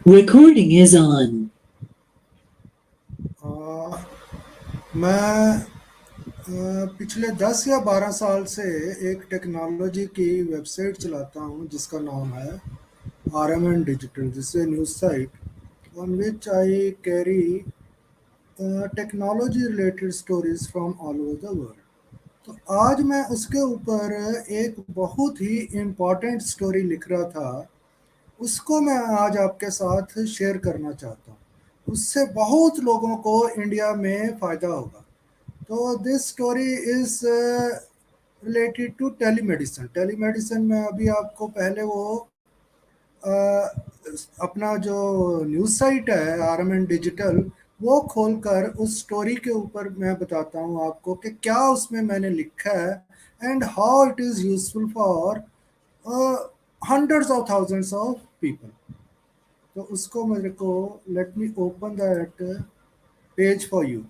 Recording is on. अ, मैं पिछले 10 या 12 साल से एक टेक्नोलॉजी की वेबसाइट चलाता हूँ जिसका नाम है RMN digital. This is news site on which I carry technology related stories from all over the world. तो आज मैं उसके ऊपर एक बहुत ही इम्पोर्टेंट स्टोरी लिख रहा था, उसको मैं आज आपके साथ शेयर करना चाहता हूँ। उससे बहुत लोगों को इंडिया में फ़ायदा होगा। तो this story is related to telemedicine. Telemedicine में अभी आपको पहले वो अपना जो न्यूज़ साइट है RMN डिजिटल, वो खोलकर उस स्टोरी के ऊपर मैं बताता हूँ आपको कि क्या उसमें मैंने लिखा है and how it is useful for hundreds of thousands of people. तो उसको मेरे को, let me open that page for you.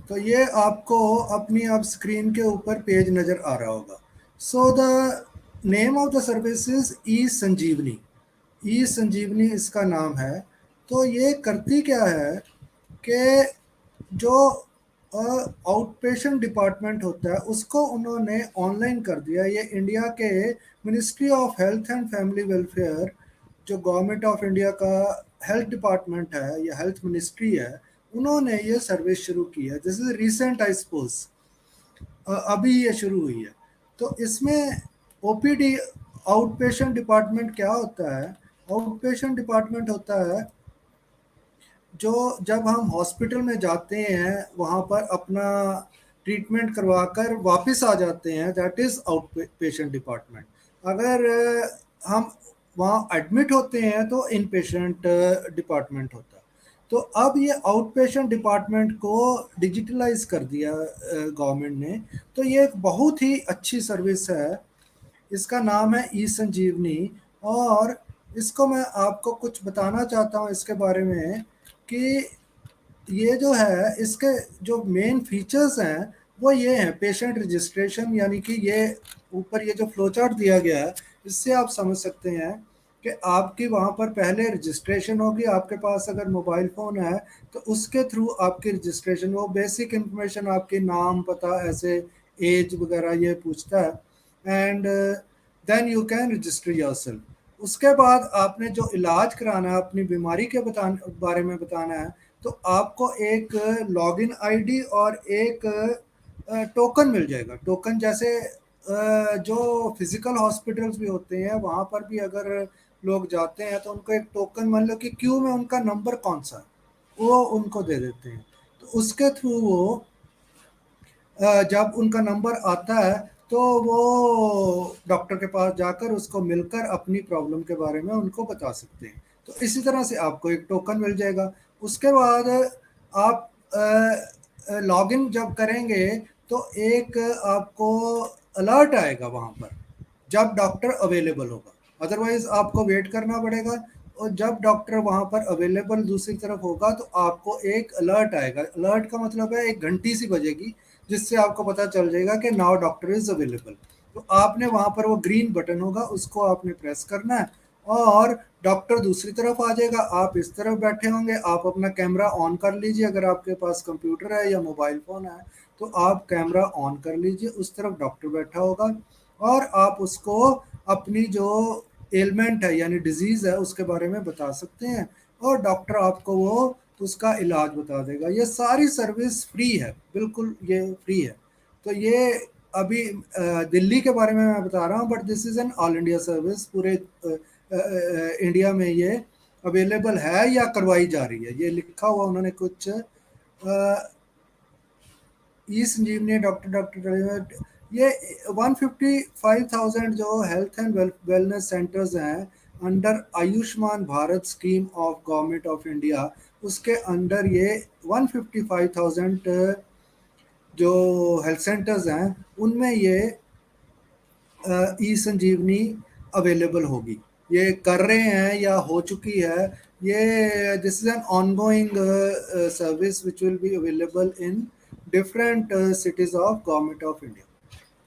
तो ये आपको अपनी आप स्क्रीन के ऊपर पेज नज़र आ रहा होगा। So the name of the service is e Sanjeevani. E Sanjeevani इसका नाम है। तो ये करती क्या है कि जो आउट पेशेंट डिपार्टमेंट होता है उसको उन्होंने ऑनलाइन कर दिया। ये इंडिया के ministry of health and family welfare, जो गवर्नमेंट ऑफ इंडिया का हेल्थ डिपार्टमेंट है या हेल्थ मिनिस्ट्री है, उन्होंने ये सर्विस शुरू की है। This is recent I suppose, अभी ये शुरू हुई है। तो इसमें OPD, आउट पेशेंट डिपार्टमेंट क्या होता है? आउट पेशेंट डिपार्टमेंट होता है जो जब हम हॉस्पिटल में जाते हैं वहाँ पर अपना ट्रीटमेंट करवाकर वापस आ जाते हैं, that is out patient department. अगर हम वहाँ एडमिट होते हैं तो इन पेशेंट डिपार्टमेंट होता है। तो अब ये आउट पेशेंट डिपार्टमेंट को डिजिटलाइज कर दिया गवर्नमेंट ने। तो ये एक बहुत ही अच्छी सर्विस है। इसका नाम है ई संजीवनी। और इसको मैं आपको कुछ बताना चाहता हूँ इसके बारे में कि ये जो है इसके जो मेन फीचर्स हैं वो ये हैं। पेशेंट रजिस्ट्रेशन, यानी कि ये ऊपर ये जो फ्लो चार्ट दिया गया है, इससे आप समझ सकते हैं कि आपकी वहाँ पर पहले रजिस्ट्रेशन होगी। आपके पास अगर मोबाइल फ़ोन है तो उसके थ्रू आपकी रजिस्ट्रेशन, वो बेसिक इंफॉर्मेशन आपके नाम पता ऐसे एज वगैरह ये पूछता है, and then you can register yourself. उसके बाद आपने जो इलाज कराना है, अपनी बीमारी के बारे में बताना है, तो आपको एक लॉगिन आईडी और एक टोकन मिल जाएगा। टोकन जैसे जो फिजिकल हॉस्पिटल्स भी होते हैं वहाँ पर भी अगर लोग जाते हैं तो उनको एक टोकन, मान लो कि क्यू में उनका नंबर कौन सा है, वो उनको दे देते हैं। तो उसके थ्रू वो जब उनका नंबर आता है तो वो डॉक्टर के पास जाकर उसको मिलकर अपनी प्रॉब्लम के बारे में उनको बता सकते हैं। तो इसी तरह से आपको एक टोकन मिल जाएगा। उसके बाद आप लॉगिन जब करेंगे तो एक आपको अलर्ट आएगा वहाँ पर जब डॉक्टर अवेलेबल होगा। अदरवाइज आपको वेट करना पड़ेगा। और जब डॉक्टर वहाँ पर अवेलेबल दूसरी तरफ होगा तो आपको एक अलर्ट आएगा। अलर्ट का मतलब है एक घंटी सी बजेगी जिससे आपको पता चल जाएगा कि नाउ डॉक्टर इज अवेलेबल। तो आपने वहाँ पर वो ग्रीन बटन होगा, उसको आपने प्रेस करना है और डॉक्टर दूसरी तरफ आ जाएगा। आप इस तरफ बैठे होंगे, आप अपना कैमरा ऑन कर लीजिए। अगर आपके पास कंप्यूटर है या मोबाइल फ़ोन है तो आप कैमरा ऑन कर लीजिए, उस तरफ डॉक्टर बैठा होगा और आप उसको अपनी जो एलिमेंट है यानी डिजीज़ है उसके बारे में बता सकते हैं और डॉक्टर आपको वो उसका इलाज बता देगा। ये सारी सर्विस फ्री है, बिल्कुल ये फ्री है। तो ये अभी दिल्ली के बारे में मैं बता रहा हूँ, but this is an all India service. पूरे इंडिया में ये अवेलेबल है या करवाई जा रही है। ये लिखा हुआ उन्होंने कुछ ई संजीवनी डॉक्टर ये 155,000 जो हेल्थ एंड वेलनेस सेंटर्स हैं under Ayushman Bharat scheme of government of India, उसके अंडर ये 155,000 जो हेल्थ सेंटर्स हैं उनमें ये ई संजीवनी अवेलेबल होगी। ये कर रहे हैं या हो चुकी है। ये this is an ongoing service which will be available in different cities of government of India.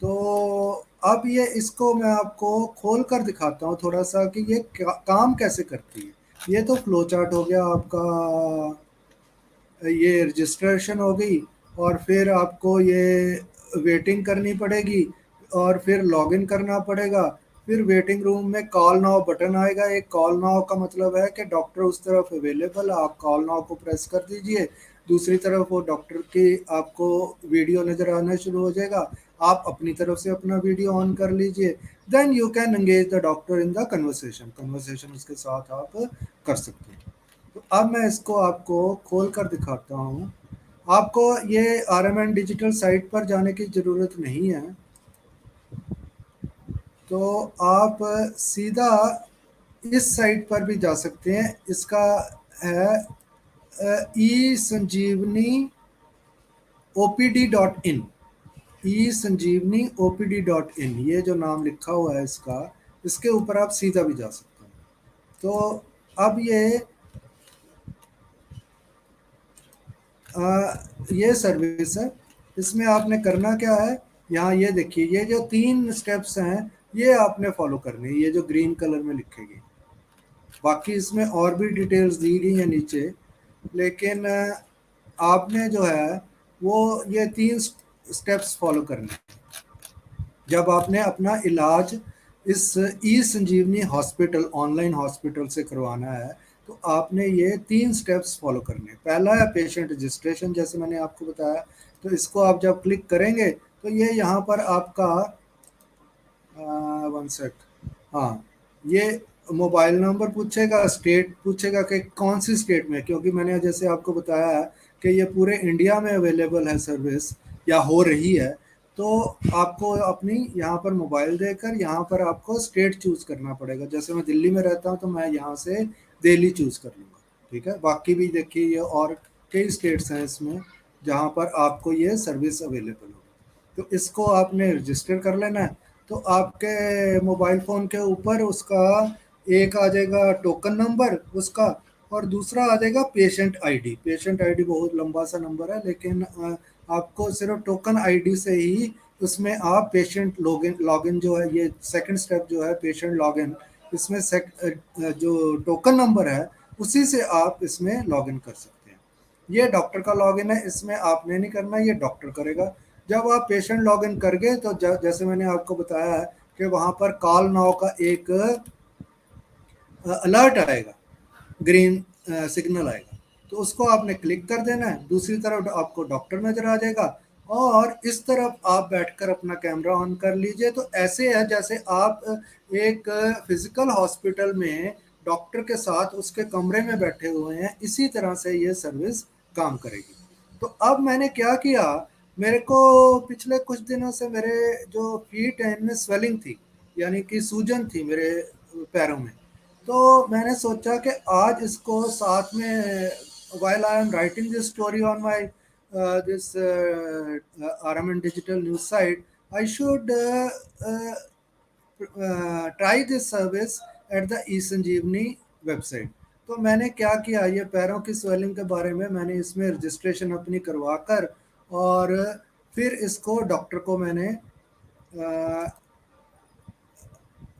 तो अब ये इसको मैं आपको खोल कर दिखाता हूँ थोड़ा सा कि ये काम कैसे करती है। ये तो फ्लो चार्ट हो गया आपका, ये रजिस्ट्रेशन हो गई, और फिर आपको ये वेटिंग करनी पड़ेगी, और फिर लॉगिन करना पड़ेगा। फिर वेटिंग रूम में कॉल नाउ बटन आएगा। एक कॉल नाउ का मतलब है कि डॉक्टर उस तरफ अवेलेबल है, आप कॉल नाउ को प्रेस कर दीजिए। दूसरी तरफ वो डॉक्टर की आपको वीडियो नज़र आना शुरू हो जाएगा। आप अपनी तरफ से अपना वीडियो ऑन कर लीजिए। Then you can engage the doctor in the conversation, conversation उसके साथ आप कर सकते हैं। तो अब मैं इसको आपको खोल कर दिखाता हूँ। आपको ये RMN डिजिटल साइट पर जाने की ज़रूरत नहीं है, तो आप सीधा इस साइट पर भी जा सकते हैं। इसका है ई संजीवनी OPD.in, ई संजीवनी OPD.in, ये जो नाम लिखा हुआ है इसका, इसके ऊपर आप सीधा भी जा सकते हैं। तो अब ये सर्विस है। इसमें आपने करना क्या है, यहाँ ये देखिए, ये जो 3 स्टेप्स हैं ये आपने फॉलो करने हैं, ये जो ग्रीन कलर में लिखेगी। बाकी इसमें और भी डिटेल्स दी गई हैं नीचे, लेकिन आपने जो है वो ये 3 स्टेप्स फॉलो करने हैं। जब आपने अपना इलाज इस ई संजीवनी हॉस्पिटल, ऑनलाइन हॉस्पिटल से करवाना है, तो आपने ये 3 स्टेप्स फॉलो करने हैं। पहला है पेशेंट रजिस्ट्रेशन, जैसे मैंने आपको बताया। तो इसको आप जब क्लिक करेंगे तो ये यहाँ पर आपका 1 सेक, हाँ, ये मोबाइल नंबर पूछेगा, स्टेट पूछेगा कि कौन सी स्टेट में, क्योंकि मैंने जैसे आपको बताया है कि ये पूरे इंडिया में अवेलेबल है सर्विस या हो रही है। तो आपको अपनी यहाँ पर मोबाइल देकर यहाँ पर आपको स्टेट चूज़ करना पड़ेगा। जैसे मैं दिल्ली में रहता हूँ तो मैं यहाँ से दिल्ली चूज़ कर लूँगा, ठीक है। बाकी भी देखिए ये और कई स्टेट्स हैं इसमें जहाँ पर आपको ये सर्विस अवेलेबल होगी। तो इसको आपने रजिस्टर कर लेना है। तो आपके मोबाइल फ़ोन के ऊपर उसका एक आ जाएगा टोकन नंबर उसका, और दूसरा आ जाएगा पेशेंट आईडी। पेशेंट आईडी बहुत लंबा सा नंबर है, लेकिन आपको सिर्फ टोकन आईडी से ही उसमें आप पेशेंट लॉगिन लॉगिन जो है, ये सेकंड स्टेप जो है पेशेंट लॉगिन, इसमें जो टोकन नंबर है उसी से आप इसमें लॉगिन कर सकते हैं। ये डॉक्टर का लॉगिन है, इसमें आपने नहीं करना, ये डॉक्टर करेगा। जब आप पेशेंट लॉगिन कर गए तो जैसे मैंने आपको बताया है कि वहाँ पर कॉल नाउ का एक अलर्ट आएगा, ग्रीन सिग्नल आएगा। तो उसको आपने क्लिक कर देना है। दूसरी तरफ आपको डॉक्टर नज़र आ जाएगा, और इस तरफ आप बैठकर अपना कैमरा ऑन कर लीजिए। तो ऐसे है जैसे आप एक फिजिकल हॉस्पिटल में डॉक्टर के साथ उसके कमरे में बैठे हुए हैं, इसी तरह से ये सर्विस काम करेगी। तो अब मैंने क्या किया, मेरे को पिछले कुछ दिनों से मेरे जो फीट हैं इनमें स्वेलिंग थी, यानी कि सूजन थी मेरे पैरों में। तो मैंने सोचा कि आज इसको साथ में, while I am writing this story on my this RMN digital news site, I should try this service at the eSanjeevani website। तो मैंने क्या किया, ये पैरों की स्वेलिंग के बारे में मैंने इसमें रजिस्ट्रेशन अपनी करवा कर, और फिर इसको डॉक्टर को मैंने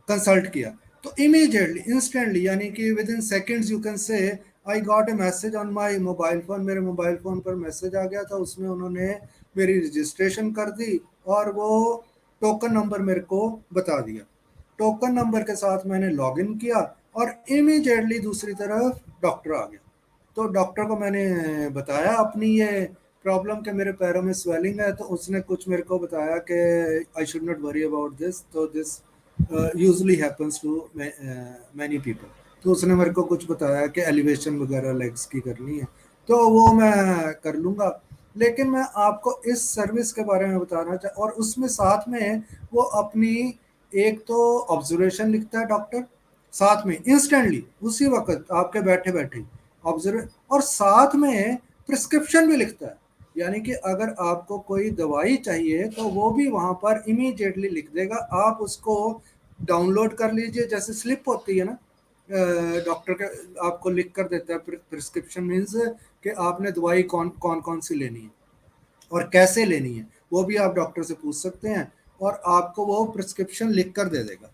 कंसल्ट किया। तो इमीडिएटली, इंस्टेंटली, यानी कि with in seconds you can say, I got a message on my mobile phone. मेरे मोबाइल फ़ोन पर मैसेज आ गया था, उसमें उन्होंने मेरी रजिस्ट्रेशन कर दी और वो टोकन नंबर मेरे को बता दिया। टोकन नंबर के साथ मैंने लॉगिन किया और इमीडिएटली दूसरी तरफ डॉक्टर आ गया। तो डॉक्टर को मैंने बताया अपनी ये प्रॉब्लम कि मेरे पैरों में स्वेलिंग है, तो उसने कुछ मेरे को बताया कि I should not worry about this, तो this usually happens to many people. तो उसने मेरे को कुछ बताया कि एलिवेशन वगैरह लेग्स की करनी है, तो वो मैं कर लूँगा। लेकिन मैं आपको इस सर्विस के बारे में बताना चाह, और उसमें साथ में वो अपनी एक तो ऑब्जर्वेशन लिखता है डॉक्टर, साथ में इंस्टेंटली उसी वक्त आपके बैठे बैठे ऑब्जर्व, और साथ में प्रिस्क्रिप्शन भी लिखता है। यानी कि अगर आपको कोई दवाई चाहिए तो वो भी वहाँ पर इमीडिएटली लिख देगा, आप उसको डाउनलोड कर लीजिए। जैसे स्लिप होती है ना, डॉक्टर के आपको लिख कर देता है, प्रिस्क्रिप्शन मीन्स कि आपने दवाई कौन कौन सी लेनी है, और कैसे लेनी है वो भी आप डॉक्टर से पूछ सकते हैं, और आपको वो प्रिस्क्रिप्शन लिख कर दे देगा,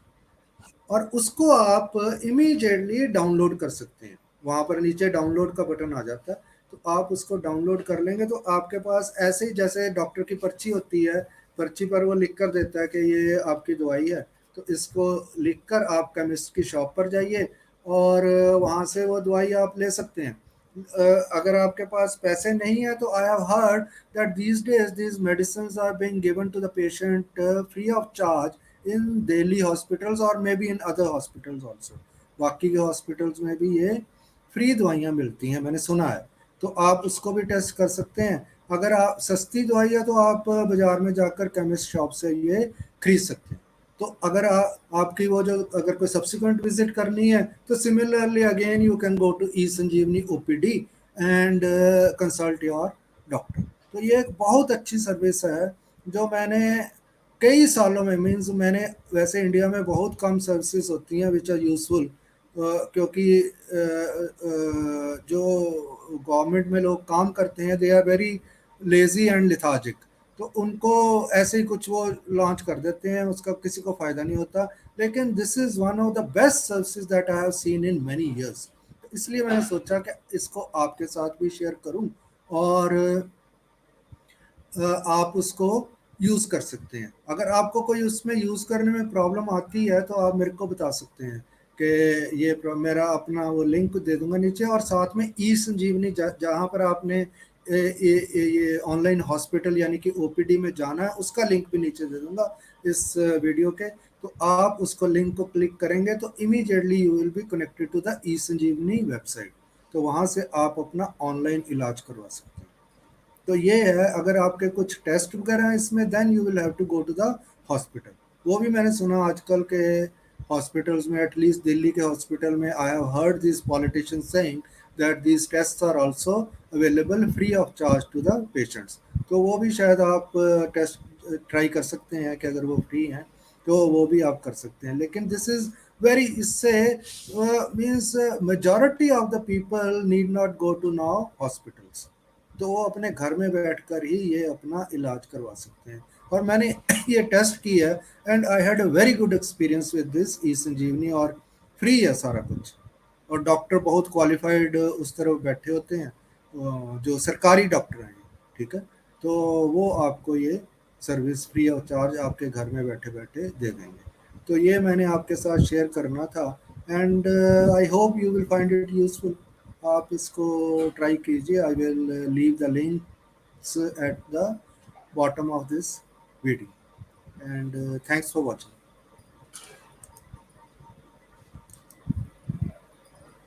और उसको आप इमीडिएटली डाउनलोड कर सकते हैं। वहाँ पर नीचे डाउनलोड का बटन आ जाता है, तो आप उसको डाउनलोड कर लेंगे तो आपके पास ऐसे ही जैसे डॉक्टर की पर्ची होती है, पर्ची पर वो लिख कर देता है कि ये आपकी दवाई है, तो इसको लिख कर आप केमिस्ट की शॉप पर जाइए और वहाँ से वो दवाई आप ले सकते हैं। अगर आपके पास पैसे नहीं है तो आई have heard that these days these medicines are being given to the patient free of charge in Delhi hospitals or maybe in other hospitals also। बाकी के हॉस्पिटल्स में भी ये फ्री दवाइयाँ मिलती हैं, मैंने सुना है। तो आप उसको भी टेस्ट कर सकते हैं। अगर आप सस्ती दवाई है तो आप बाजार में जाकर केमिस्ट शॉप से ये खरीद सकते हैं। तो अगर आपकी वो जो अगर कोई सब्सिक्वेंट विजिट करनी है तो similarly again you can go to e Sanjeevani OPD and consult your doctor. तो ये एक बहुत अच्छी सर्विस है जो मैंने कई सालों में, मीन्स मैंने, वैसे इंडिया में बहुत कम सर्विसेज होती हैं विच आर यूजफुल, क्योंकि जो गवर्नमेंट में लोग काम करते हैं they are very lazy and lethargic, तो उनको ऐसे ही कुछ वो लॉन्च कर देते हैं, उसका किसी को फ़ायदा नहीं होता। लेकिन this is one of the best services that I have seen in many years, इसलिए मैंने सोचा कि इसको आपके साथ भी शेयर करूं, और आप उसको यूज़ कर सकते हैं। अगर आपको कोई उसमें यूज़ करने में प्रॉब्लम आती है तो आप मेरे को बता सकते हैं कि मेरा अपना वो लिंक दे दूंगा नीचे, और साथ में ई संजीवनी जहाँ पर आपने ये ऑनलाइन हॉस्पिटल यानी कि ओपीडी में जाना है उसका लिंक भी नीचे दे दूंगा इस वीडियो के। तो आप उसको लिंक को क्लिक करेंगे तो immediately you will be connected to the e Sanjeevani website, तो वहाँ से आप अपना ऑनलाइन इलाज करवा सकते हैं। तो ये है, अगर आपके कुछ टेस्ट वगैरह हैं इसमें then you will have to go to the hospital. वो भी मैंने सुना आजकल के हॉस्पिटल्स में, एटलीस्ट दिल्ली के हॉस्पिटल में, I have heard this politician saying that these tests are also available free of charge to the patients. तो वो भी शायद आप टेस्ट ट्राई कर सकते हैं कि अगर वो फ्री हैं तो वो भी आप कर सकते हैं। लेकिन दिस इज़ वेरी, इससे means majority of the people need not go to now hospitals, तो वो अपने घर में बैठकर ही ये अपना इलाज करवा सकते हैं। और मैंने ये टेस्ट की है and I had a very good experience with this e Sanjeevani, और फ्री है सारा कुछ, और डॉक्टर बहुत क्वालिफाइड उस तरफ बैठे होते हैं, जो सरकारी डॉक्टर हैं, ठीक है। तो वो आपको ये सर्विस फ्री ऑफ चार्ज आपके घर में बैठे बैठे दे देंगे। तो ये मैंने आपके साथ शेयर करना था, and I hope you will find it useful. आप इसको ट्राई कीजिए। I will leave the links at the bottom of this video, and thanks for watching.